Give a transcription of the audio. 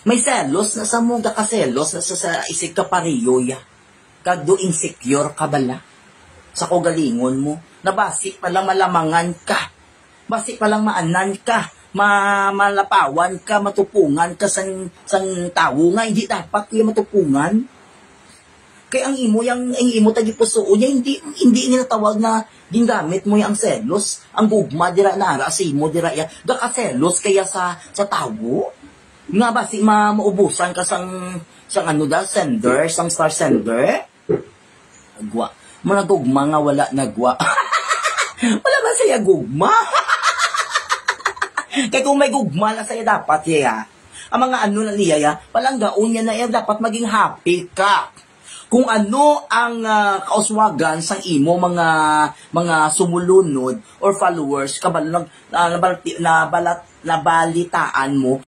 May selos na sa mo kaselos na sa isig ka pariyo ya. Kag do insecure ka bala. Sa kogalingon mo. Nabasi palang malamangan ka. Basi palang maanan ka. Malapawan ka, matupungan ka sang tawo nga. Hindi dapat kaya matupungan. Kaya ang imo tagi puso niya, hindi ginatawag na gingamit mo yung selos. Ang gugma dira nara si mo dira ya. Gakaselos kaya sa tawo. Nga ba si maubusan ka sang sender, sang star sender? Agwa. Mga gugma nga wala nagwa. Wala ba saya gugma? Kaya kung may gugma na saya dapat ya. Ang mga na niya ya, palang gaon niya na ya, dapat maging happy ka. Kung ano ang kauswagan sang imo mga sumulunod or followers kabalo nabalitaan mo